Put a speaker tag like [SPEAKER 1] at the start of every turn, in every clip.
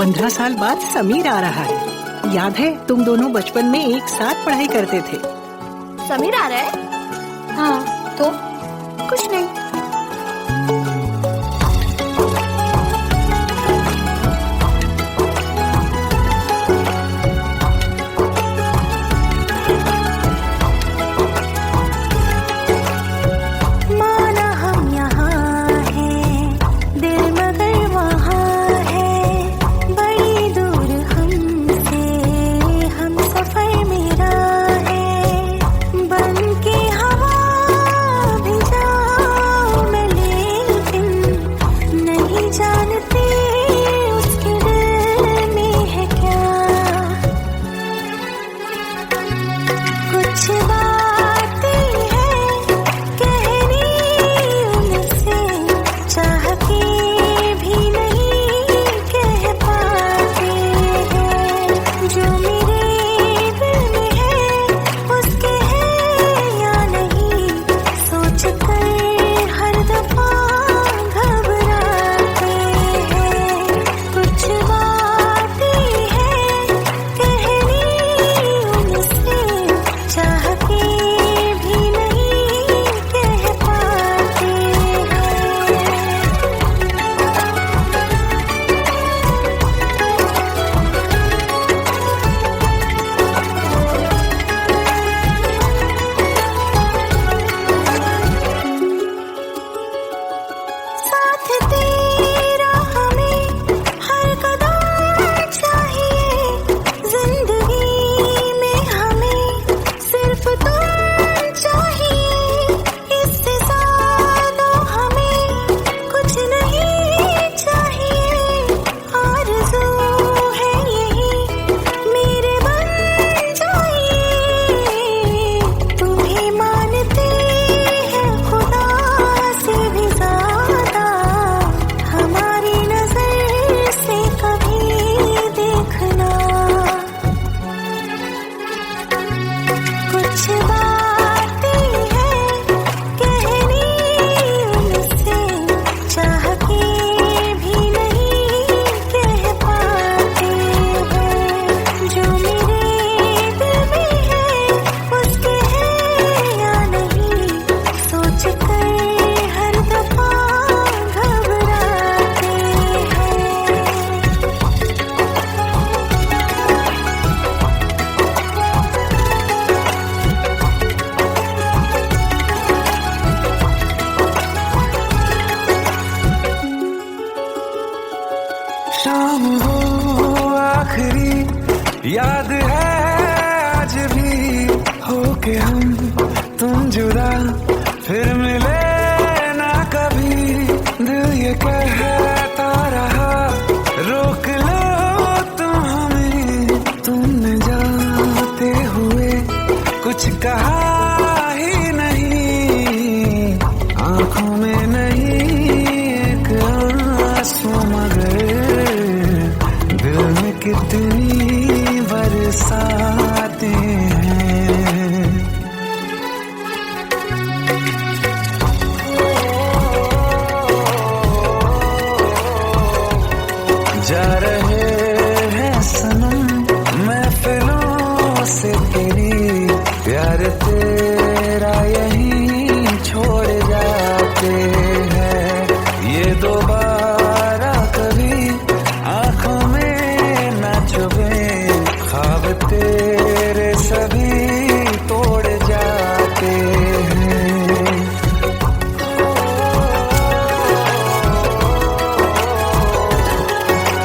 [SPEAKER 1] 15 साल बाद समीर आ रहा है। याद है तुम दोनों बचपन में एक साथ पढ़ाई करते थे।
[SPEAKER 2] समीर आ रहा है? हाँ तो कुछ नहीं।
[SPEAKER 3] शाम हो आखिरी याद है आज भी होके हम तुम जुदा फिर मिले ना कभी। दिल ये कहता रहा रोक लो तुम हमें, तुमने जाते हुए कुछ कहा ही नहीं। आंखों में नहीं एक आंसू मगर दिल में कितनी बरसाते हैं। जा रहे हैं सनम महफिलों से तेरी, प्यार तेरा यहीं छोड़ जाते हैं। ये दोबारा कभी आंखों में न चुभे, ख्वाब तेरे सभी तोड़ जाते हैं।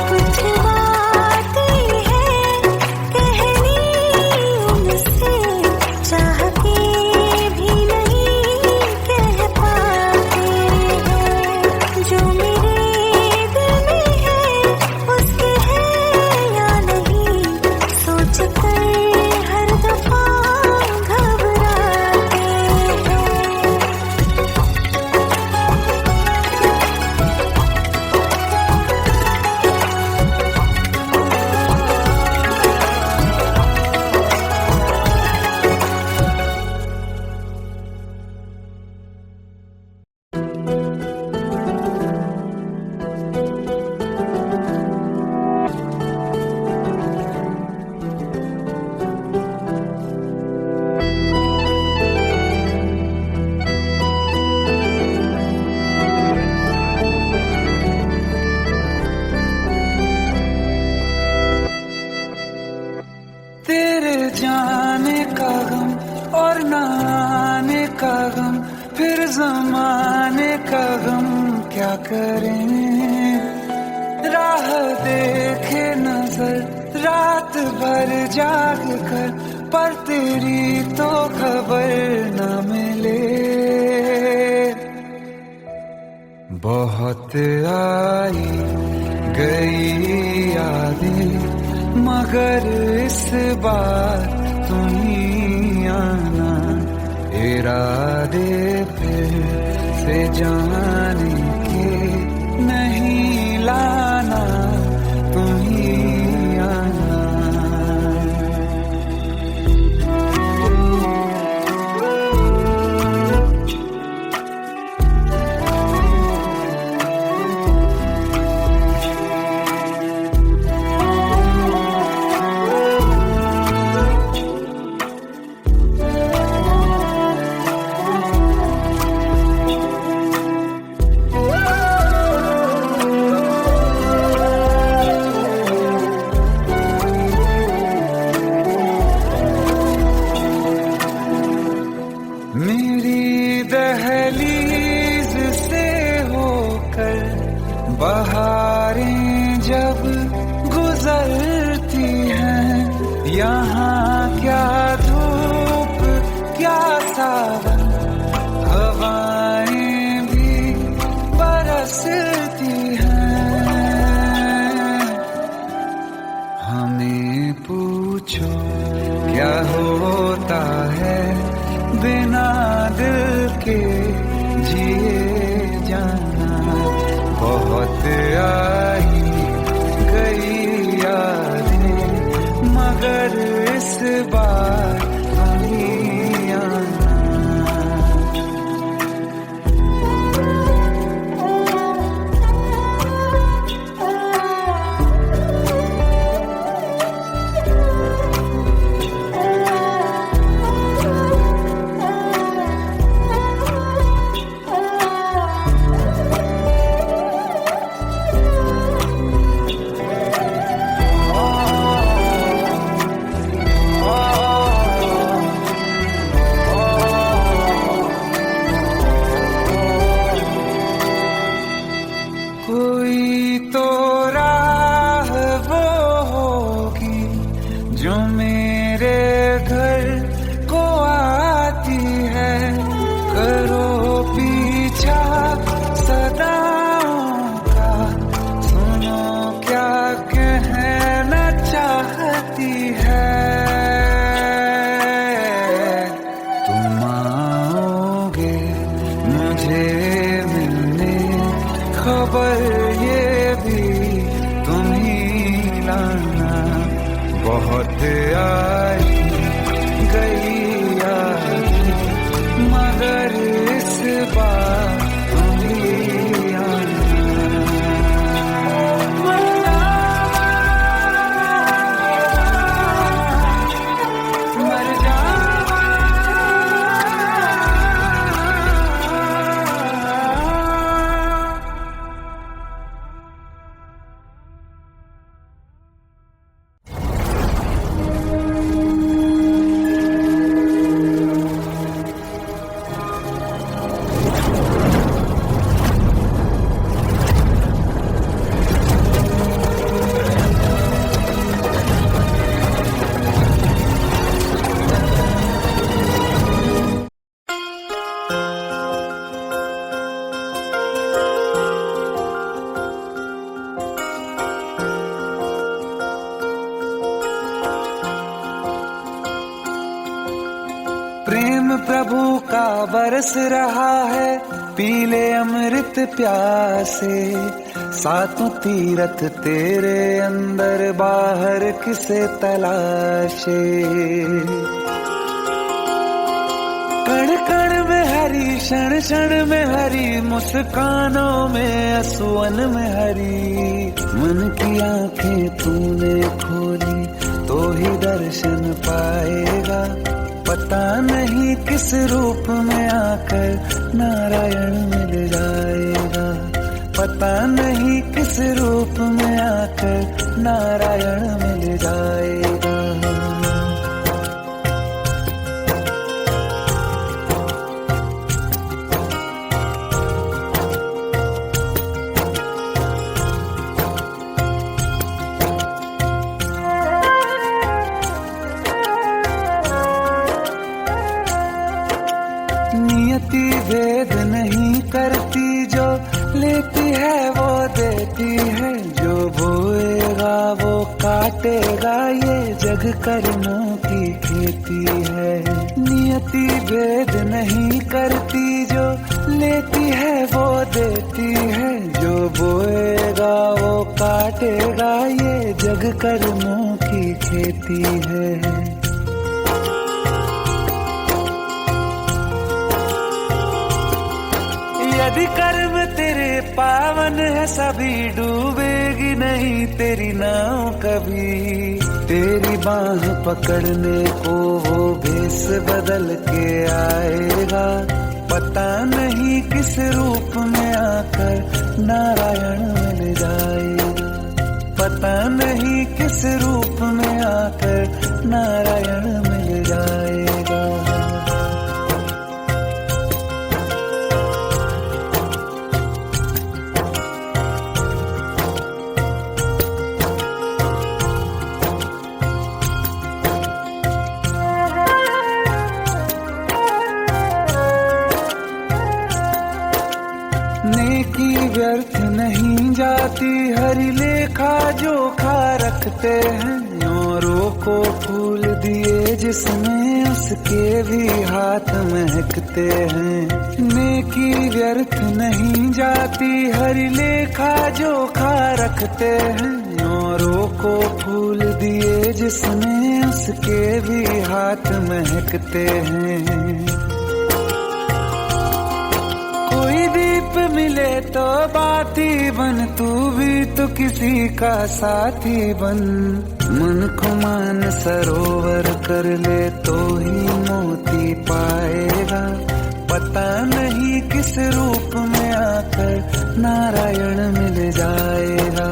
[SPEAKER 2] कुछ बातें हैं कहनी उनसे, चाह के भी नहीं कह पाते हैं। जो मेरे
[SPEAKER 3] क्या करें, राह देखे नजर रात भर जाग कर, पर तेरी तो खबर न मिले। बहुत आई गई यादें, मगर इस बार तुम ही आना, इरादे फिर से जाने के नहीं लाना, तुम ही आना। मेरी दहलीज से होकर बहारें जब गुजरती हैं, यहाँ क्या धूप क्या सावन, हवाएं भी बरसती हैं। हमें पूछो क्या होता है बिना दिल के जिए जाना। बहुत आई गई यादें, मगर इस बार नहीं आना। कोई तो राह वो होगी जो मेरे घर को आती है, करो पीछा सदाओं का, सुनो क्या कहना चाहती है। तुम आओगे मुझे मिलने, खबर ये भी तुम ही लाना। बहुत आई गई यादें, मगर इस बार तुम ही आना। मर जावा प्रेम प्रभु का बरस रहा है, पीले अमृत प्यासे। सातों तीरथ तेरे अंदर, बाहर किसे तलाशे। कण कण में हरी, क्षण क्षण में हरी, मुस्कानों में असुवन में हरी। मन की आंखें तूने खोली तो ही दर्शन पाएगा, पता नहीं किस रूप में आकर नारायण मिल जाएगा। पता नहीं किस रूप में आकर नारायण मिल जाएगा। है वो देती है, जो बोएगा वो काटेगा, ये जग कर्मों की खेती है। नियति भेद नहीं करती, जो लेती है वो देती है, जो बोएगा वो काटेगा, ये जग कर्मों की खेती है। यदि कर्म तेरे पावन है, सभी डूबेगी नहीं तेरी नाव कभी। तेरी बाह पकड़ने को वो भेष बदल के आएगा, पता नहीं किस रूप में आकर नारायण मिल जाएगा, पता नहीं किस रूप में आकर नारायण मिल जाएगा। नेकी व्यर्थ नहीं जाती, हरि लेखा जोखा रखते हैं। औरों को फूल दिए जिसमें, उसके भी हाथ महकते हैं। नेकी व्यर्थ नहीं जाती, हरि लेखा जोखा रखते हैं। औरों को फूल दिए जिसमें, उसके भी हाथ महकते हैं। कोई दीप मिले तो बाती बन, तू भी तो किसी का साथी बन। मन को मान सरोवर कर ले तो ही मोती पाएगा, पता नहीं किस रूप में आकर नारायण मिल जाएगा,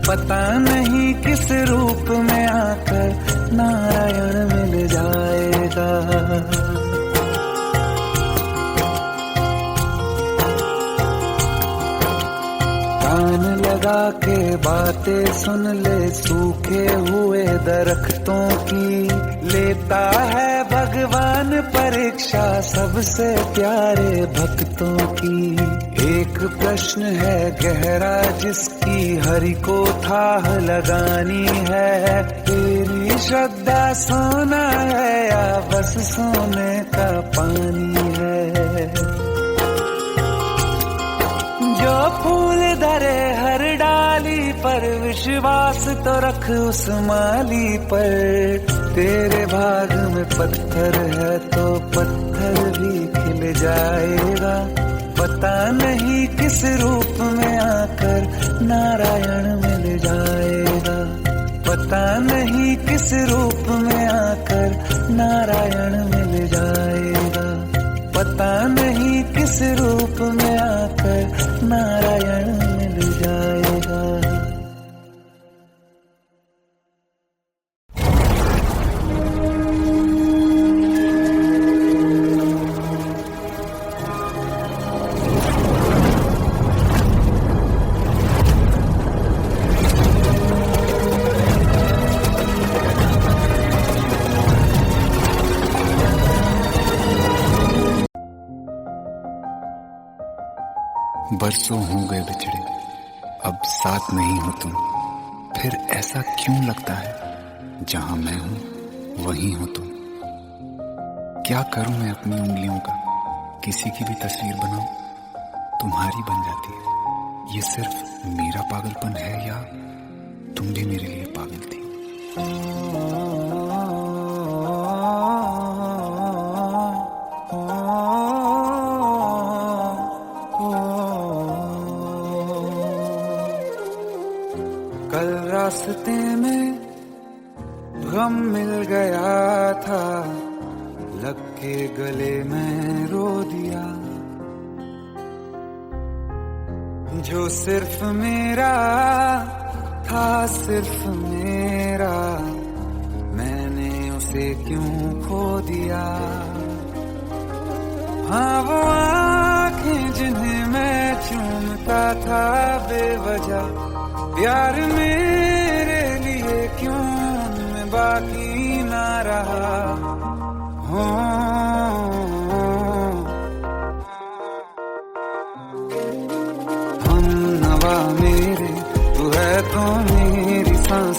[SPEAKER 3] पता नहीं किस रूप में आकर नारायण मिल जाएगा। कान लगा के बातें सुन ले सूखे हुए दरख्तों की, लेता है भगवान परीक्षा सबसे प्यारे भक्तों की। एक प्रश्न है गहरा जिसकी हरि को थाह लगानी है, तेरी श्रद्धा सोना है या बस सोने का पानी है। जो फूल धरे हर डाली पर, विश्वास तो रख उस माली पर। तेरे भाग में पत्थर है तो पत्थर भी खिल जाएगा, पता नहीं किस रूप में आकर नारायण मिल जाएगा, पता नहीं किस रूप में आकर नारायण मिल जाएगा, पता नहीं किस रूप में आकर नारायण मिल जाएगा।
[SPEAKER 4] बरसों हो गए बिछड़े, अब साथ नहीं हो तुम। फिर ऐसा क्यों लगता है, जहां मैं हूं वहीं हो तुम। क्या करूं मैं अपनी उंगलियों का, किसी की भी तस्वीर बनाऊं तुम्हारी बन जाती है। ये सिर्फ मेरा पागलपन है या तुम भी मेरे लिए पागल थी।
[SPEAKER 3] कल रास्ते में गम मिल गया था, लग के गले में रो दिया। जो सिर्फ मेरा था, सिर्फ मेरा, मैंने उसे क्यों खो दिया। हाँ वो आँखें जिन्हें मैं चूमता था बेवजह, प्यार मेरे लिए क्यों उनमें बाकी ना रहा। हो हम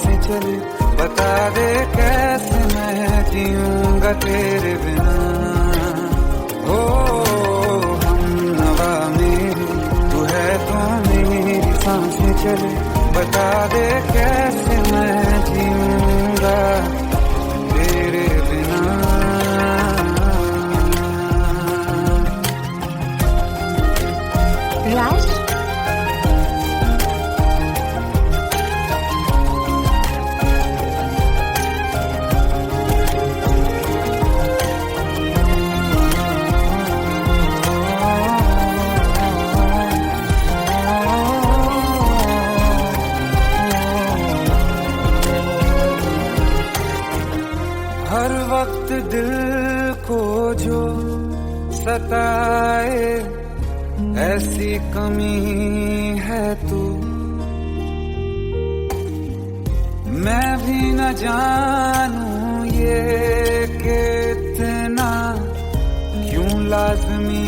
[SPEAKER 3] सांसें चले, बता दे कैसे मैं जीऊंगा तेरे बिना। हो हम नवा मेरी, तू है तो मेरी सांसें चले, बता दे कैसे मैं जीऊंगा तेरे बिना।
[SPEAKER 2] राज,
[SPEAKER 3] हर वक्त दिल को जो सताए ऐसी कमी है तू, मैं भी न जानूं ये कि इतना क्यों लाज़मी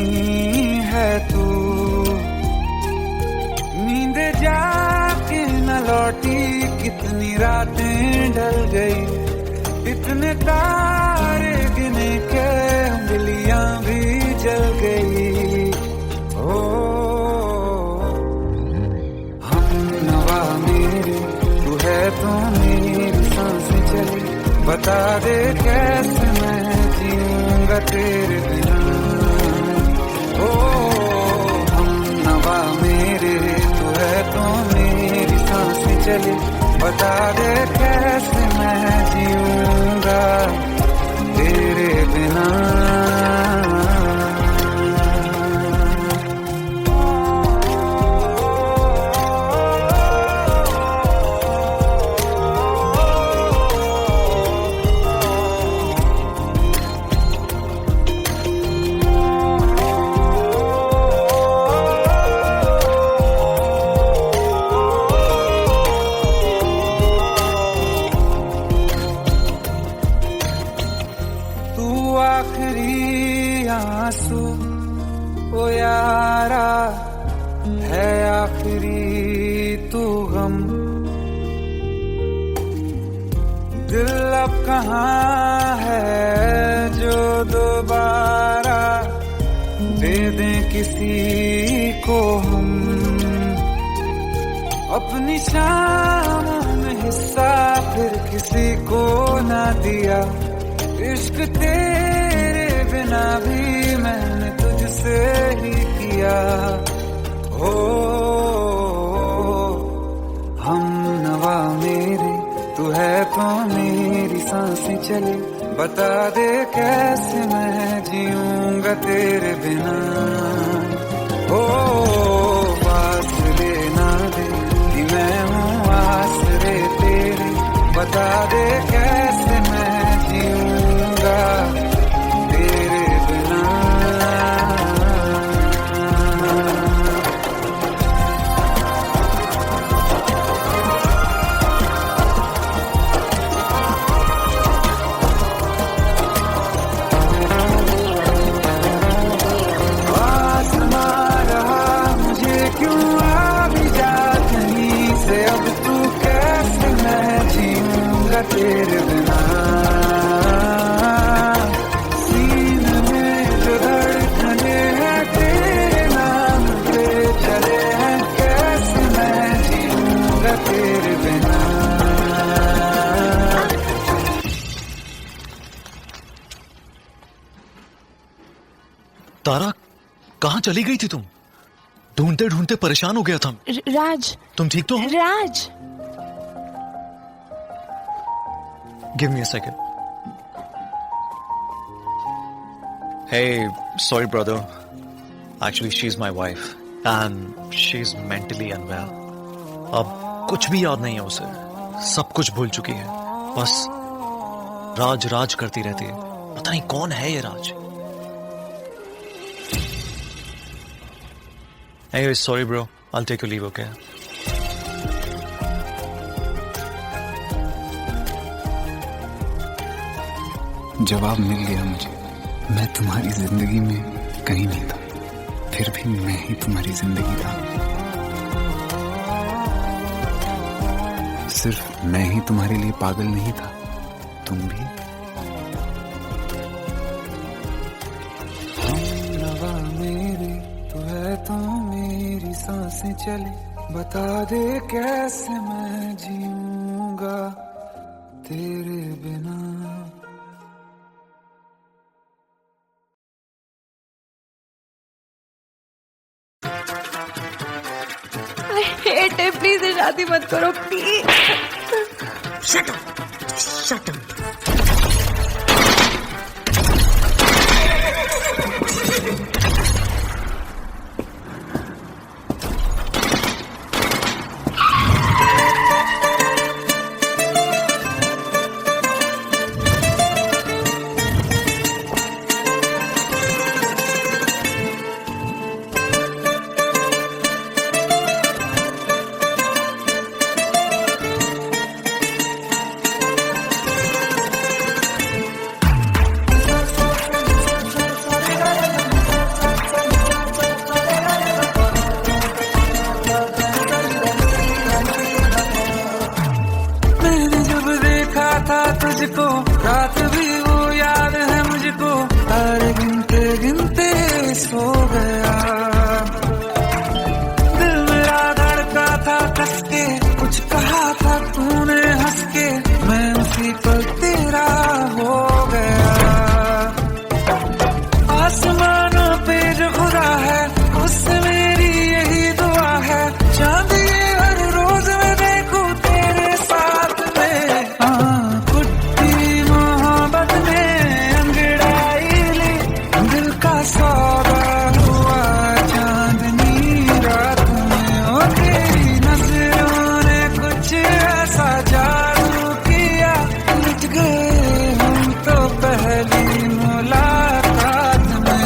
[SPEAKER 3] है तू। नींद जाके न लौटी, कितनी रातें ढल गई, इतने तारे गिने के उंगलियां भी जल गई। ओ हम नवा मेरे, तू है तो मेरी सांसें चली, बता दे कैसे मैं जीऊंगा तेरे बिना। ओ हम नवा मेरे, तू है तो मेरी सांसें चली, बता दे कैसे मैं जीऊंगा तेरे बिना। आखिरी आंसू ओ यारा है, आखिरी तू गम। दिल अब कहाँ है जो दोबारा दे दें किसी को हम। अपनी शामों में हिस्सा फिर किसी को ना दिया, इश्क तेरे बिना भी मैंने तुझसे ही किया। हो हम नवा मेरे, तू है तो मेरी सांसें चले, बता दे कैसे मैं जीऊंगा तेरे बिना। हो फासले ना दे कि मैं हूँ आसरे तेरे, बता दे कैसे मैं जीऊंगा तेरे बिना। आसमां रहा मुझे क्यों आ भी जा कहीं से, अब तू कैसे मैं जीऊंगा तेरे बिना। सीने में जो धड़कने हैं तेरे नाम पे चले हैं, कैसे मैं जीऊंगा तेरे बिना।
[SPEAKER 5] तारा, कहाँ चली गई थी तुम? ढूंढते ढूंढते परेशान हो गया था।
[SPEAKER 2] राज,
[SPEAKER 5] तुम ठीक तो हो?
[SPEAKER 2] Raj,
[SPEAKER 5] give me a second. Hey, sorry brother. Actually, she's my wife and she's mentally unwell. अब कुछ भी याद नहीं है उसे, सब कुछ भूल चुकी है, बस राज राज करती रहती है। पता नहीं कौन है ये राज। Anyway, sorry bro, I'll take your leave, okay?
[SPEAKER 4] जवाब मिल गया मुझे। मैं तुम्हारी जिंदगी में कहीं नहीं था, फिर भी मैं ही तुम्हारी जिंदगी था। सिर्फ मैं ही तुम्हारे लिए पागल नहीं था, तुम भी।
[SPEAKER 3] हमनवा मेरी तू है तो मेरी सांसें चले, बता दे कैसे मैं जीऊंगा तेरे बिना।
[SPEAKER 2] हेट है, प्लीज शादी मत करो please.
[SPEAKER 6] Shut up. Just shut up.
[SPEAKER 3] तुझको रात भी वो याद है मुझको, तारे गिनते गिनते सो गया। दिल मेरा धड़का था कस के, कुछ कहा था तूने हंस के, मैं उसी पल तेरा हो गया। आसमानों पे जो खुदा है उससे मेरी यही दुआ है, चांद ये हर रोज मैं देखूं तेरे साथ में। सौदा हुआ चांदनी रात में, और तेरी नजरों ने कुछ ऐसा जादू किया, लुट गए हम तो पहली मुलाकात में।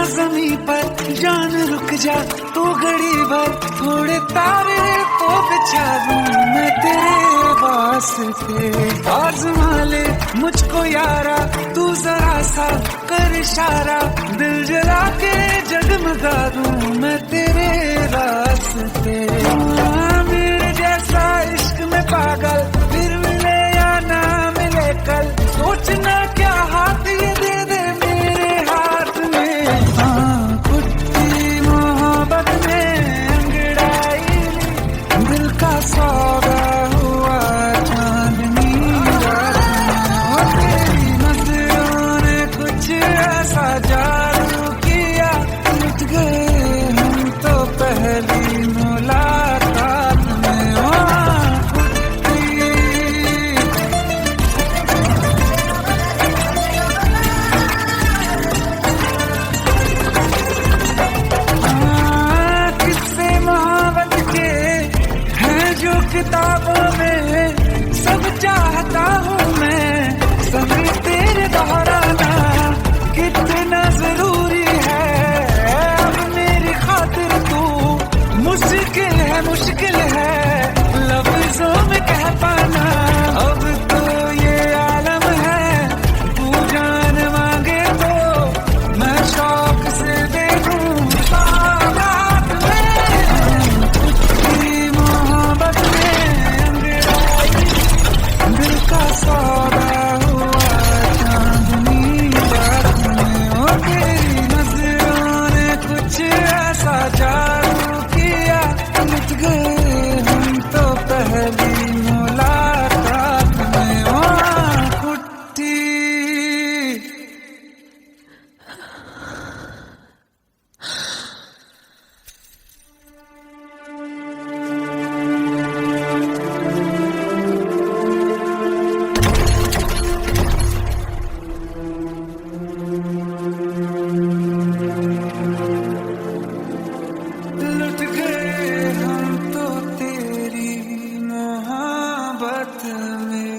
[SPEAKER 3] जमी पर जान रुक जा तू घड़ी भर, थोड़े तारे तो बिछा दूं मैं तेरे वास्ते। आज़मा ले मुझको यारा तू जरा सा कर इशारा, दिल जला के जगमगा दूं मैं तेरे रास्ते। मेरे जैसा इश्क में पागल फिर मिले या ना मिले कल, सोचना क्या हाथ ये दे दे मेरे हाथ में। कुत्ती मोहब्बत में अंगड़ाई दिल का सौदा हुआ चांदनी रात में, और तेरी नजरों ने कुछ ऐसा जादू किया, लुट गए हम तो पहली मुलाकात में। किताबों में सब चाहता हूँ मैं, सभी तेरे दोहराना कितना जरूरी है। अब मेरी खातिर तू मुश्किल है लफ्जों में कह पाना। अब तो ये आलम है तू जान मांगे तो मैं शौक से दे दूँ बारात में। कुछ मोहब्बत दिल का सौदा हुआ चांदनी रात में।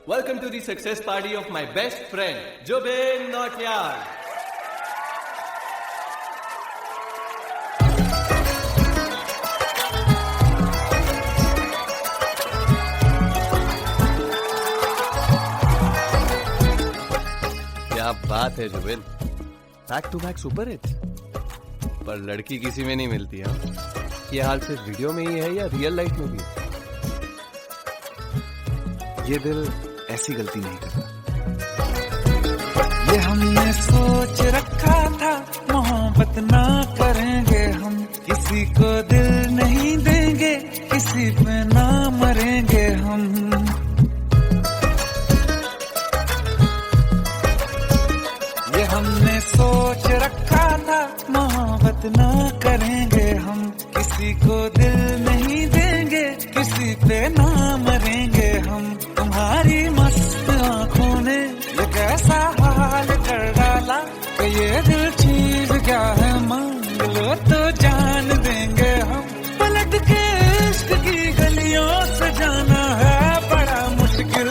[SPEAKER 7] Welcome to the success party of my best friend, Jubin Nautiyal. क्या बात है Zubin, back to back super hit. पर लड़की किसी में नहीं मिलती है। ये हाल सिर्फ वीडियो में ही है या रियल लाइफ में भी है?
[SPEAKER 4] ये दिल ऐसी गलती नहीं करता।
[SPEAKER 3] ये हमने सोच रखा था मोहब्बत ना करेंगे हम, किसी को दिल नहीं देंगे, किसी पे ना मरेंगे हम। ये हमने सोच रखा था मोहब्बत ना करेंगे हम, किसी को दिल नहीं देंगे, किसी पे ना मरेंगे हम। तुम्हारी मस्त आंखों ने ये कैसा हाल कर डाला कि ये दिल चीज क्या है, मांग लो तो जान देंगे हम। पलट के इश्क की गलियों से जाना है बड़ा मुश्किल।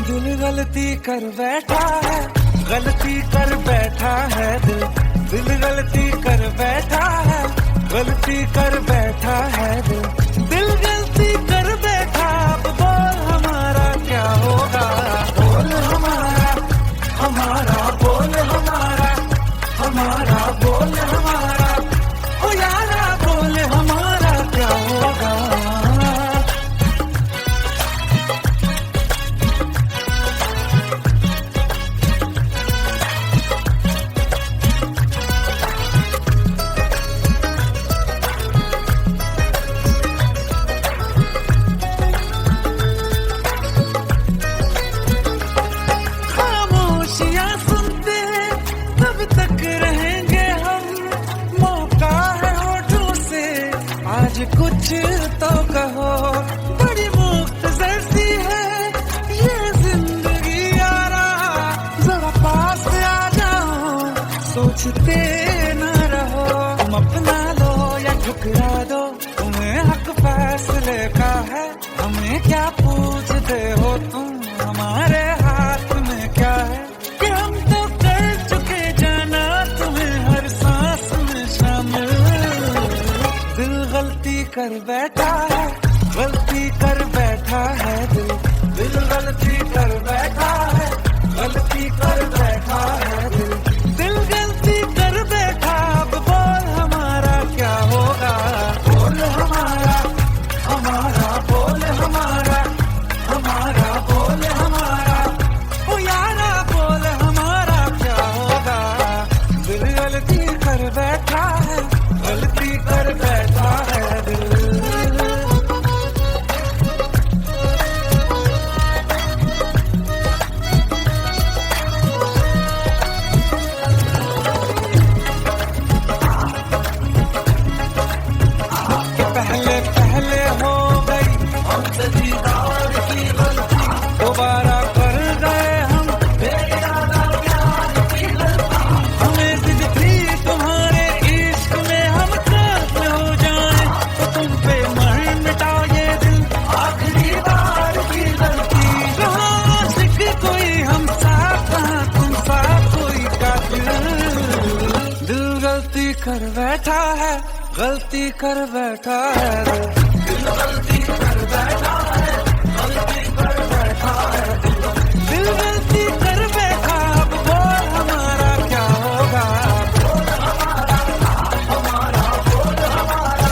[SPEAKER 3] दिल गलती कर बैठा है, गलती कर बैठा है दिल। दिल गलती कर बैठा है, गलती कर बैठा है दिल। दिल गलती कर बैठा, अब बोल हमारा क्या होगा। बोल हमारा, हमारा बोल हमारा, हमारा बोल हमारा, ओ यारा बोल हमारा क्या होगा। कुछ तो कहो, बड़ी मुख्तसर सी है ये जिंदगी यारा। जरा पास आ जाओ, सोचते न रहो। तुम अपना लो या ठुकरा दो, तुम्हें हक फैसले का है। हमें क्या पूछते हो तुम, हमारे हाथ में क्या है कि हम तो कर चुके जाना तुम्हें हर सांस में शामिल। दिल गलती कर बैठा है, गलती कर बैठा है दिल। दिल गलती कर बैठा है, गलती कर बैठा है दिल। दिल गलती कर बैठा, अब बोल हमारा क्या होगा। बोल हमारा, हमारा बोल हमारा, हमारा बोल हमारा, ओ यारा बोल हमारा क्या होगा। दिल गलती कर बैठा है, गलती कर बैठा है दिल। पहले पहले हो गई हमसे दीदार की गलती, दोबारा कर गए हम बेइरादा प्यार की गलती। हमें जिद थी तुम्हारे इश्क में हम कर्म हो जाए, तो तुम पे मर मिटा ये दिल आखिरी बार की गलती। कहाँ आशिक कोई हम साथ, कहाँ तुम साथ कोई कातिल। दिल गलती कर बैठा है, गलती कर बैठा है दिल। गलती कर बैठा है, गलती कर बैठा है दिल। दिल गलती कर बैठा, अब बोल हमारा क्या होगा। बोल हमारा, हमारा बोल हमारा,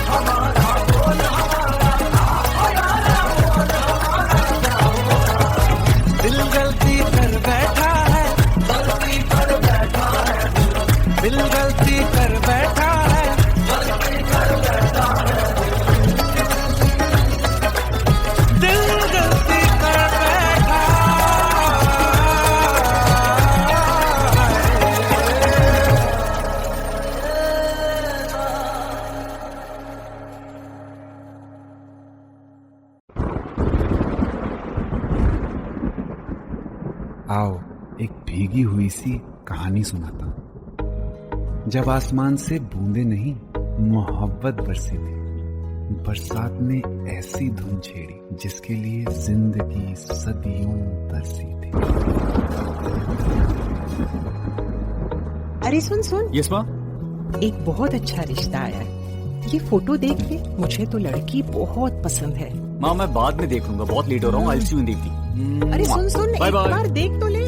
[SPEAKER 3] हमारा बोल हमारा, हमारा बोल हमारा क्या होगा। दिल गलती कर बैठा है, गलती कर बैठा है दिल। दिल गलती कर बैठा है, गलती कर बैठा है।
[SPEAKER 4] आओ एक भीगी हुई सी कहानी सुनाता हूं। जब आसमान से बूंदे नहीं मोहब्बत बरसी थी, बरसात ने ऐसी धुन छेड़ी जिसके लिए जिंदगी सदियों तरसी थी।
[SPEAKER 1] अरे सुन सुन,
[SPEAKER 8] यस माँ।
[SPEAKER 1] एक बहुत अच्छा रिश्ता आया है। ये फोटो देख ले, मुझे तो लड़की बहुत पसंद है।
[SPEAKER 8] माँ मैं बाद में देख लूंगा, बहुत लेट हो रहा हूँ। आई सी यू इन द इवनिंग।
[SPEAKER 1] अरे सुन सुन,
[SPEAKER 8] बाय
[SPEAKER 1] एक
[SPEAKER 8] बाय।
[SPEAKER 1] बार देख तो ले।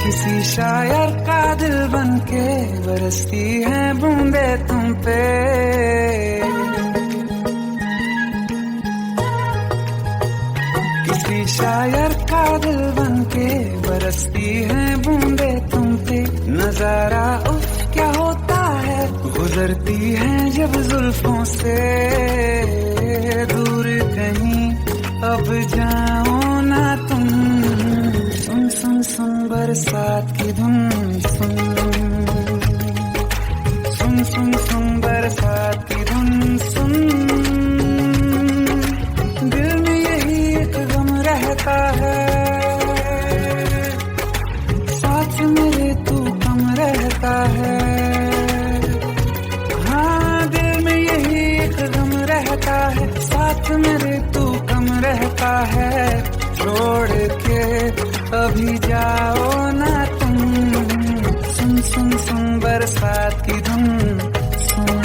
[SPEAKER 3] किसी शायर का दिल बनके बरसती है बूंदे तुम पे। किसी शायर का दिल बनके बरसती है बूंदे तुम पे। नजारा उफ क्या होता है, गुजरती है जब जुल्फों से। दूर कहीं अब जाओ ना तुम, सुन सुन सुन बरसात की धुन। सुन सुन सुन सुन बरसात की धुन। सुन दिल में यही एक गम रहता है, साथ मेरे तू कम रहता है। हाँ दिल में यही एक गम रहता है, साथ मेरे तू कम रहता है। छोड़ के अभी जाओ ना तुम, सुन सुन सुन बरसात की धुन। सुन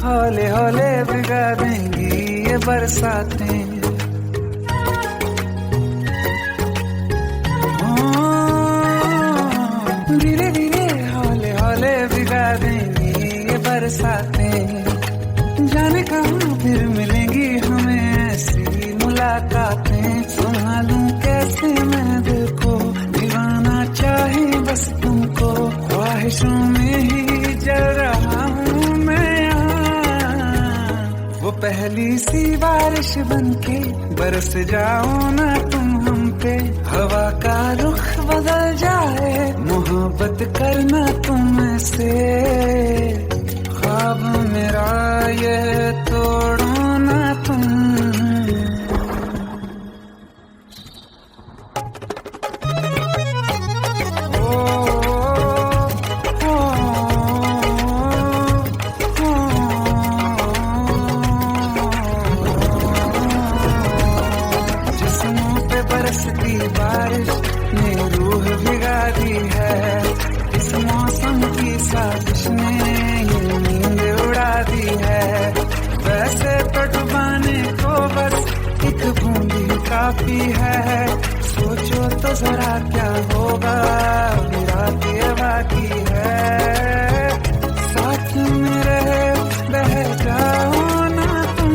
[SPEAKER 3] हौले हौले भिगा देंगी ये बरसातें। धीरे धीरे हौले हौले भिगा देंगी ये बरसातें। जाने कहाँ फिर मिलेंगी हमें ऐसी मुलाकातें। संभालूं कैसे मैं दिल को, दीवाना चाहे बस तुमको। ख्वाहिशों में ही जल रहा हूँ मैं यहाँ। वो पहली सी बारिश बनके बरस जाओ ना तुम हम पे। हवा का रुख बदल जाए, मोहब्बत करना तुम से। ख्वाब मेरा ये तोड़ो ना तुम। बरसती बारिश ने रूह भिगा दी है। इस मौसम की साजिश ने ये नींद उड़ा दी है। वैसे तो डुबाने को बस एक बूंदी काफी है। सोचो तो जरा क्या होगा, रात ये बाकी है। साथ में रहे बह जाओ ना तुम।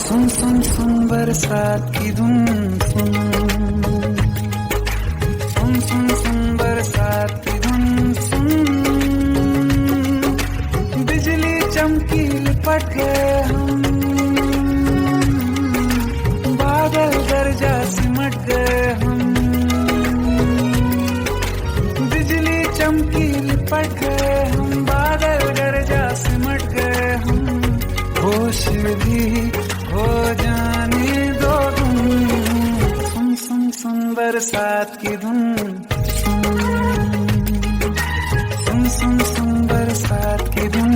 [SPEAKER 3] सुन सुन सुन बरसात की धुन। सुन सुन सुन सुन बरसात की धुन। सुन बिजली चमकी लिपट गए हम, बादल बरसात की धुन सुन सुन सुन बरसात की धुन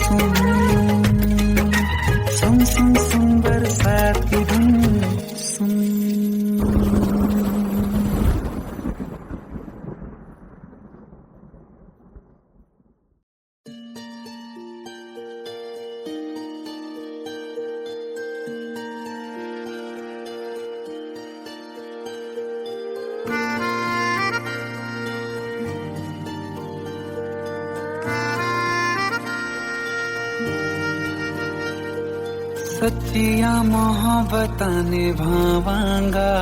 [SPEAKER 3] सुन सुन सुन सुन बरसात की धुन सुन। सच्चिया मोहब्बतां निभावांगा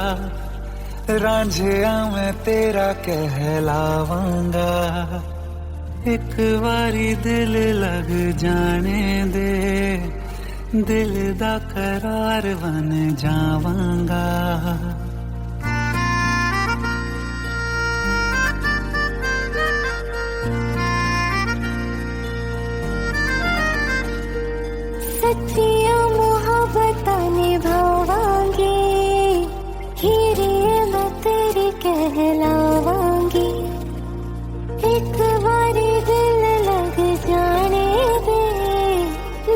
[SPEAKER 3] रांझिया मैं तेरा कहलावांगा। एक बारी दिल लग जाने दे दिल दा करार बन जावांगा।
[SPEAKER 2] सच्चिया मोहब्बतां निभावांगी हीरे मैं तेरी कहलावांगी। एक बारी दिल लग जाने दे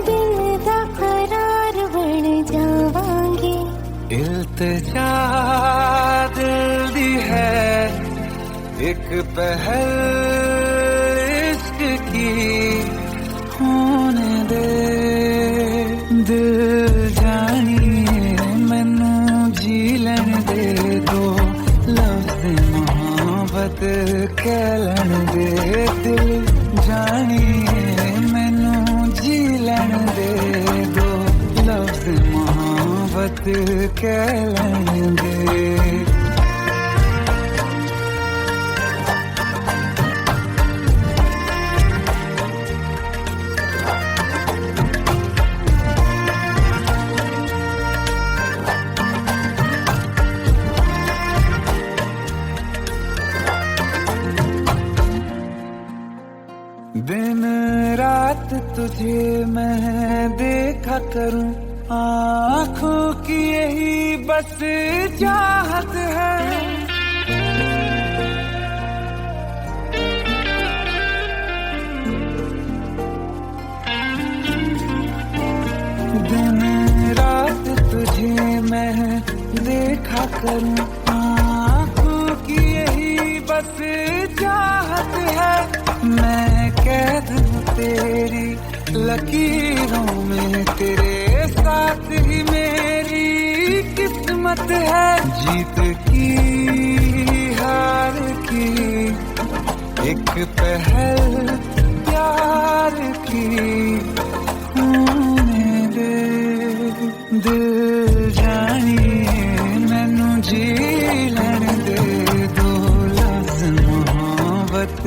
[SPEAKER 2] दिल दा करार बन जावांगी।
[SPEAKER 3] इल्तिजा दिल दी है एक पहल इश्क की होने दे। दिल जानिए मैनू जी लैन दे दो लफ्ज़ मोहब्बत कह लैन दे। दिल जानिए मैनू जी लैन दे दो लफ्ज़ मोहब्बत कह लैन दे। दिन रात तुझे मैं देखा करूं आँखों की यही बस चाहत है। दिन रात तुझे मैं देखा करूं आँखों की यही बस चाहत है। मैं कैद हूँ तेरी लकीरों में तेरे साथ ही मेरी किस्मत है। जीत की हार की एक पहल प्यार की होने दे। दिल जानिए मैनू जी लैन दे दो लफ्ज़ मोहब्बत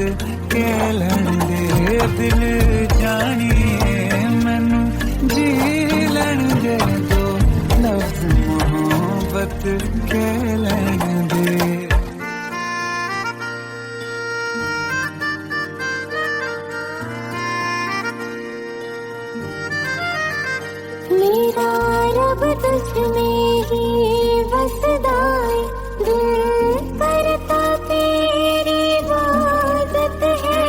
[SPEAKER 3] कह लैन दे। दिल जानिए मैनू जी लैन दे दो लफ्ज़ मोहब्बत कह लैन दे।
[SPEAKER 2] मेरा रब तुझ में ही बसदा है दिल करता तेरी इबादत है।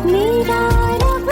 [SPEAKER 2] मेरा रब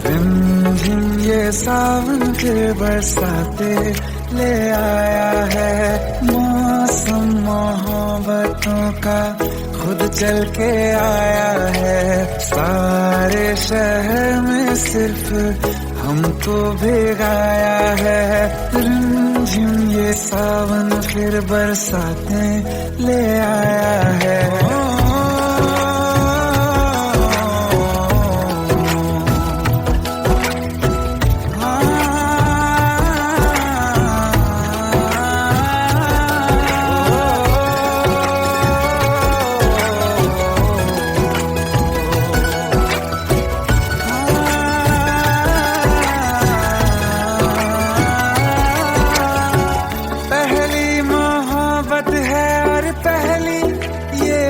[SPEAKER 3] रिमझिम ये सावन फिर बरसाते ले आया है, मौसम मोहब्बतों का खुद चल के आया है। सारे शहर में सिर्फ हमको भिगाया है, रिमझिम ये सावन फिर बरसाते ले आया है।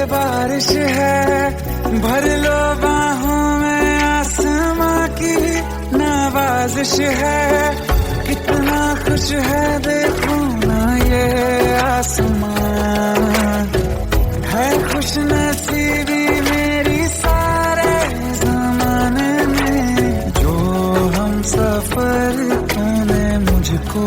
[SPEAKER 3] बारिश है, भर लो बाहों में आसमां की नवाजिश है। कितना खुश है देखो ना ये आसमां, है खुश नसीबी मेरी सारे जमाने में। जो हम सफर तूने मुझको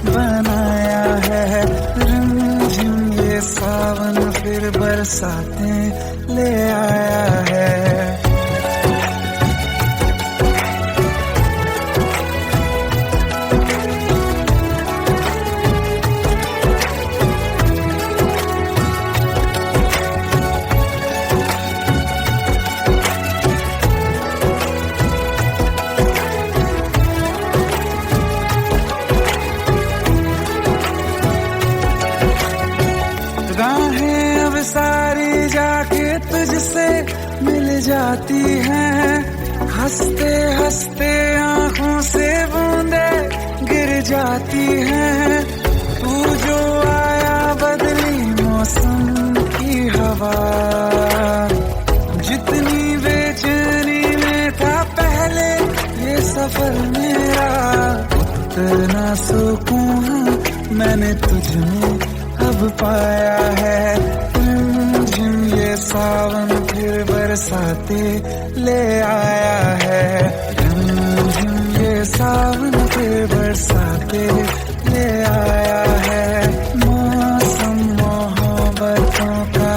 [SPEAKER 3] बनाया है, रिमझिम ये सावन फिर बरसाते ले आया है। राहें अब सारी जाके तुझसे मिल जाती हैं, हंसते हंसते आंखों से बूंदे गिर जाती हैं। तू जो आया बदली मौसम की हवा, जितनी बेचैनी में था पहले ये सफर मेरा, उतना सुकून मैंने तुझ में अब पाया है। रिमझिम ये सावन फिर बरसाते ले आया है, रिमझिम ये सावन फिर बरसाते ले आया है। मौसम मोहब्बतों का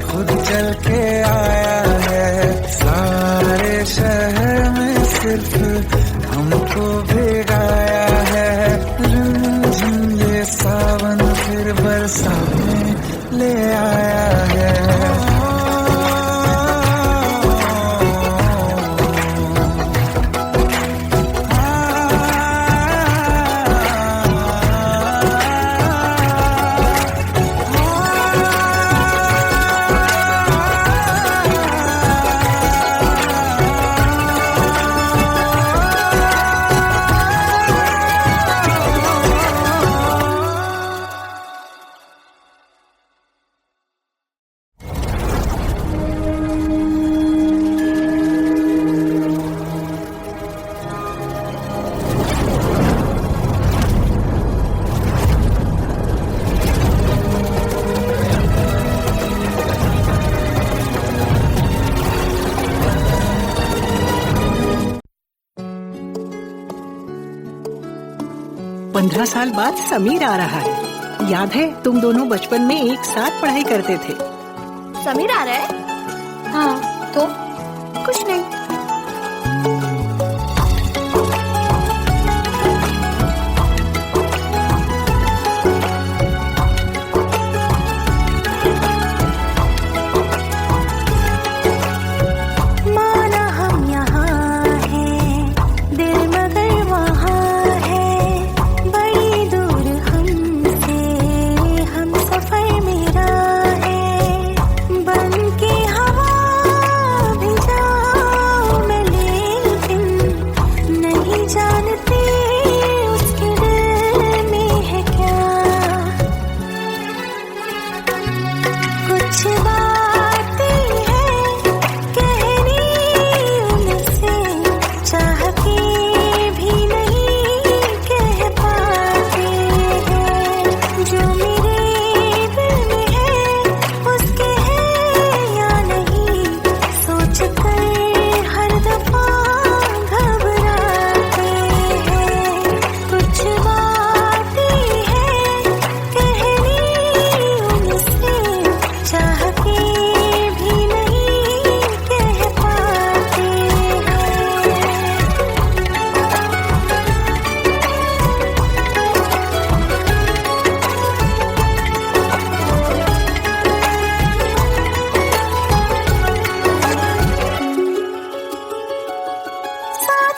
[SPEAKER 3] खुद चल के आया है, सारे शहर में सिर्फ हमको भिगाया है। रिमझिम ये सावन फिर बरसाते ले आया है।
[SPEAKER 1] पंद्रह साल बाद समीर आ रहा है। याद है तुम दोनों बचपन में एक साथ पढ़ाई करते थे।
[SPEAKER 2] समीर आ रहा है? हाँ, तो कुछ नहीं।
[SPEAKER 9] बन के हवा भी जा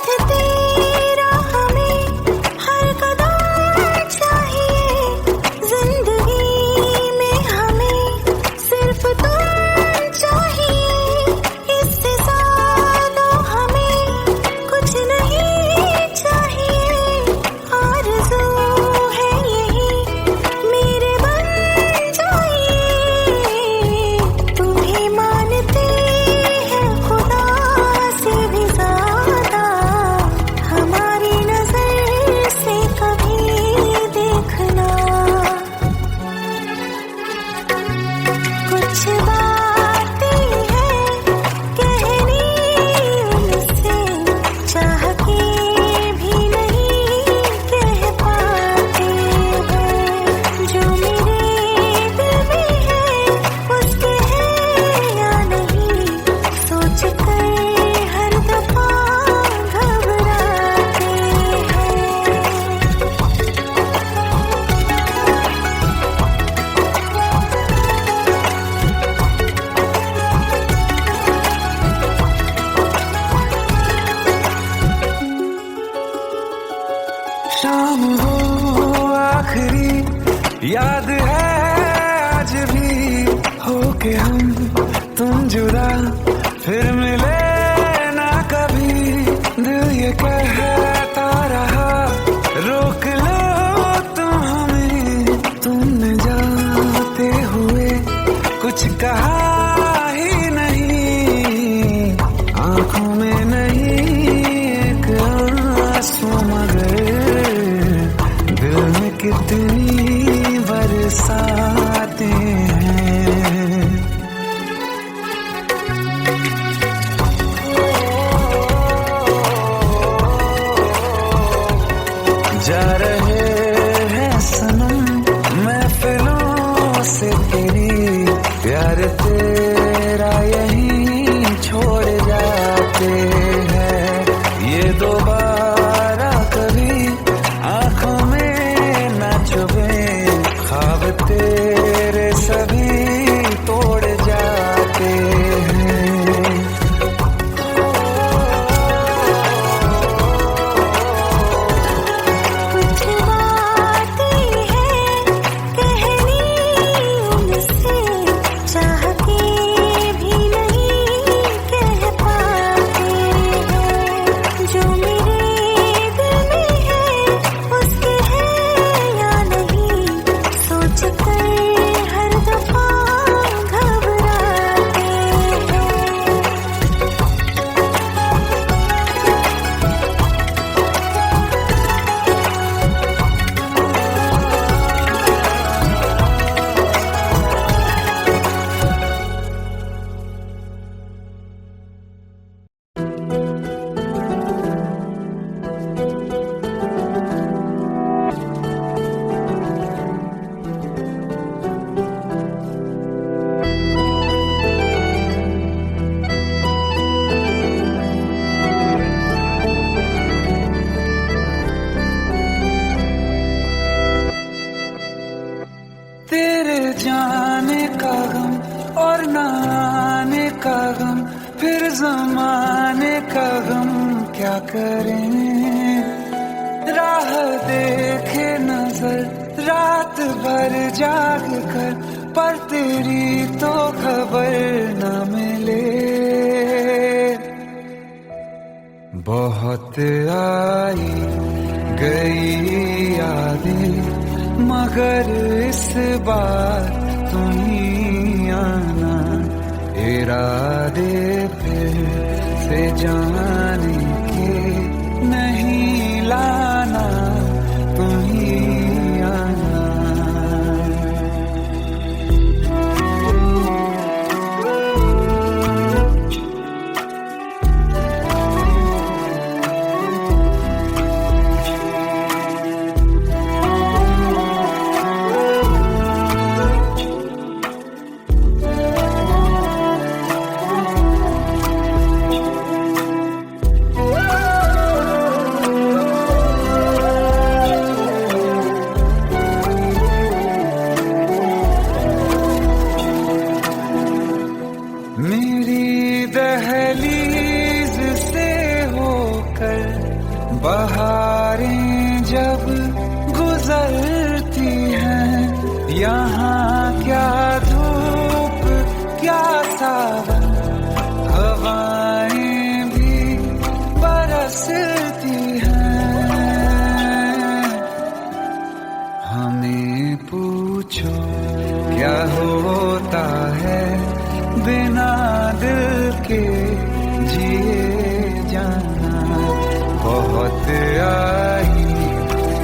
[SPEAKER 9] तेरा हमें हर कदम चाहिए, जिंदगी में हमें सिर्फ तुम चाहिए, इससे ज्यादा हमें कुछ नहीं चाहिए, आरज़ू है यही मेरे बन जाइए, तुम्हें मानते हैं खुदा से भी ज्यादा, हमारी नजर से कभी देखना, कुछ बातें हैं कहनी उनसे, चाह के भी नहीं कह पाते हैं, जो मेरे दिल में है उसके है या नहीं, सोच कर हर दफा घबराते हैं।
[SPEAKER 3] शाम हो आखिरी याद है आज भी, होके हम तुम जुदा फिर मिले ना कभी, दिल ये कहता रहा रोक लो तुम हमें, तुमने जाते हुए कुछ कहा ही नहीं, आंखों में नहीं एक आंसू मगर दिल में कितनी बरसाते हैं। जा रहे हैं सनम महफिलों से तेरी, प्यार तेरा यहीं छोड़ जाते हैं, ये दोबारा कभी आंखों में न चुभे, ख्वाब तेरे सभी तोड़ जाते हैं।
[SPEAKER 9] कुछ बातें हैं कहनी उनसे, चाह के भी नहीं कह पाते हैं, जो मेरे दिल में है उसके है या नहीं, सोच कर हर दफा घबराते हैं।
[SPEAKER 3] तेरे जाने का गम और न आने का गम, फिर जमाने का गम क्या करें, राह देखे नजर रात भर जाग कर, पर तेरी तो खबर न मिले, बहुत आई गई यादें मगर इस बार तुम ही आना, इरादे फिर से जाने के नहीं लाना, तुम ही आना। बहारें जब गुजरती हैं, यहाँ क्या धूप क्या सावन, हवाएं भी बरसती हैं। हमें पूछो क्या होता है बिना दिल के जिए जाना। बहुत आई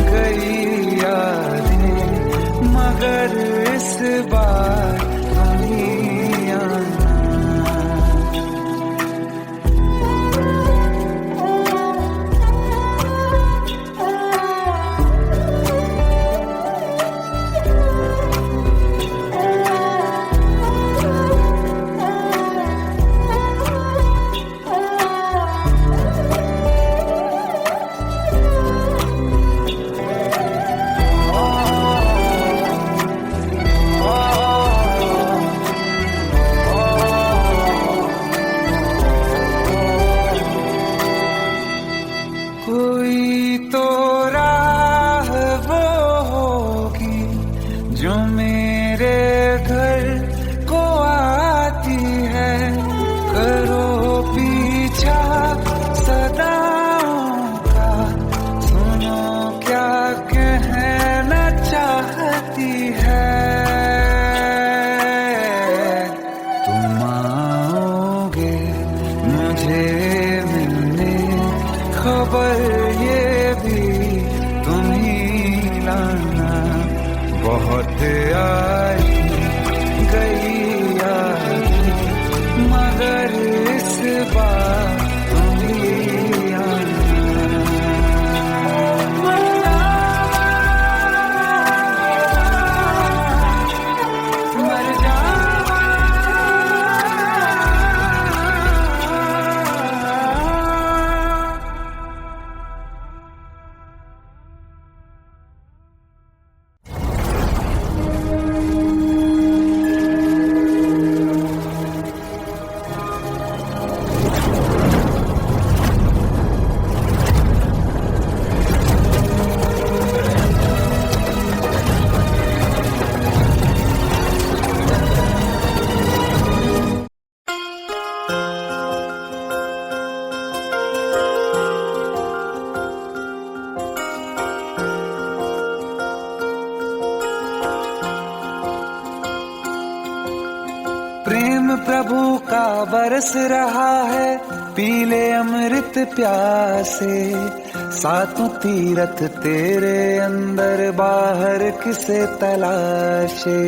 [SPEAKER 3] गई यादें मगर इस बार नहीं आना। कोई तो राह वो होगी जो मेरे घर को आती है। करो पीछा सदाओं का, सुनो क्या कहना चाहती है। तुम आओगे मुझे मिलने, खबर ये भी तुम ही लाना। बहुत आई गई यादें मगर इस बार तुम ही आना। मर जावा प्रेम प्रभु का बरस रहा है, पीले अमृत प्यासे। सातों तीरथ तेरे अंदर, बाहर किसे तलाशे।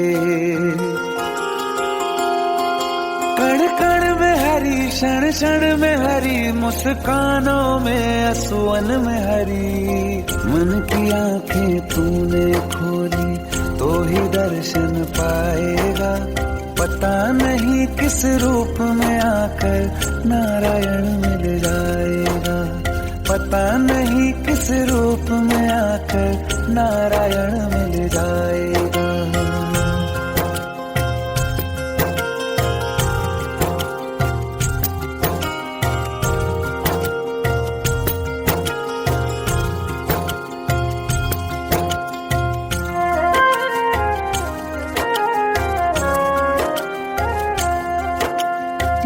[SPEAKER 3] कण कण में हरी, क्षण क्षण में हरी, मुस्कानों में असुवन में हरी। मन की आंखें तूने खोली तो ही दर्शन पाएगा। पता नहीं किस रूप में आकर नारायण मिल जाएगा। पता नहीं किस रूप में आकर नारायण मिल जाएगा।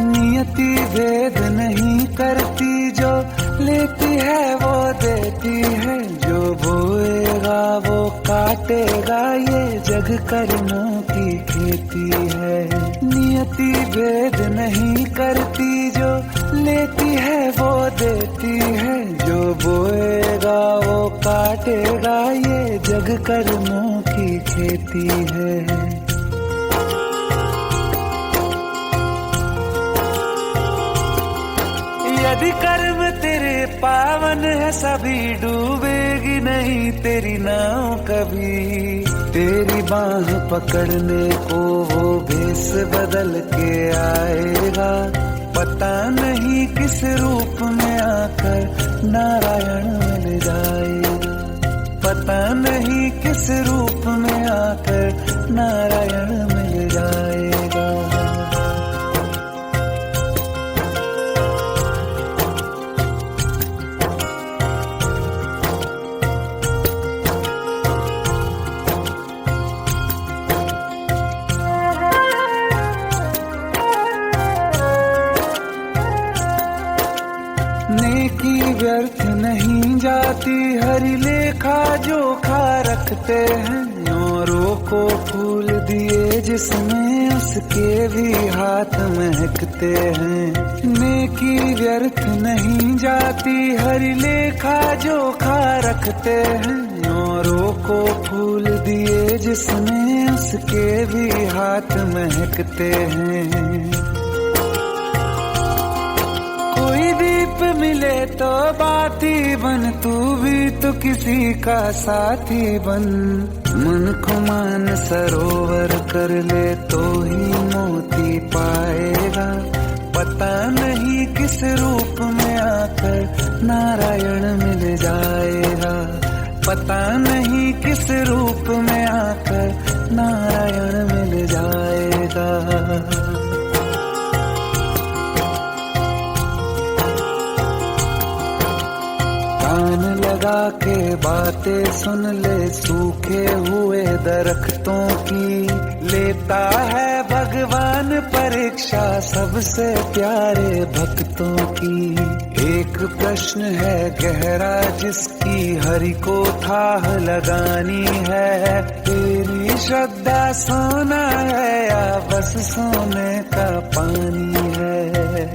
[SPEAKER 3] नियति भेद नहीं करती, जो लेती है वो देती है। जो बोएगा वो काटेगा, ये जग कर्मों की खेती है। नियति भेद नहीं करती, जो लेती है वो देती है। जो बोएगा वो काटेगा, ये जग कर्मों की खेती है। यदि कर्म तेरे पावन है, सभी डूबेगी नहीं तेरी नाव कभी। तेरी बाह पकड़ने को वो भेष बदल के आएगा। पता नहीं किस रूप में आकर नारायण मिल जाएगा। पता नहीं किस रूप में आकर नारायण मिल जाएगा। व्यर्थ नहीं जाती, हरी लेखा जोखा रखते हैं। औरों को फूल दिए जिसमें उसके भी हाथ महकते हैं। नेकी व्यर्थ नहीं जाती, हरी लेखा जोखा रखते हैं। औरों को फूल दिए जिसमें उसके भी हाथ महकते हैं। कोई दीप मिले तो बाती बन, तू भी तो किसी का साथी बन। मन को मान सरोवर कर ले तो ही मोती पाएगा। पता नहीं किस रूप में आकर नारायण मिल जाएगा। पता नहीं किस रूप में आकर नारायण मिल जाएगा। कान लगा के बातें सुन ले सूखे हुए दरख्तों की। लेता है भगवान परीक्षा सबसे प्यारे भक्तों की। एक प्रश्न है गहरा जिसकी हरि को थाह लगानी है। तेरी श्रद्धा सोना है या बस सोने का पानी है।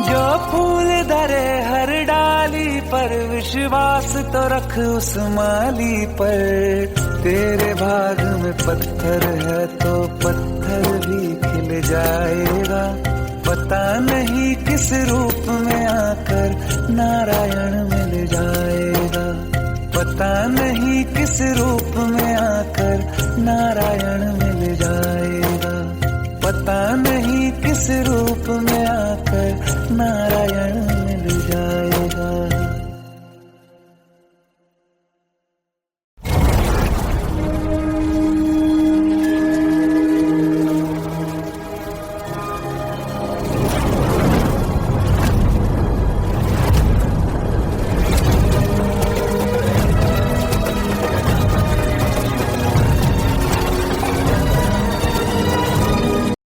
[SPEAKER 3] जो फूल धरे हर डाली पर, विश्वास तो रख उस माली पर। तेरे भाग में पत्थर है तो पत्थर भी खिल जाएगा। पता नहीं किस रूप में आकर नारायण मिल जाएगा। पता नहीं किस रूप में आकर नारायण मिल जाएगा। पता नहीं किस रूप में आकर नारायण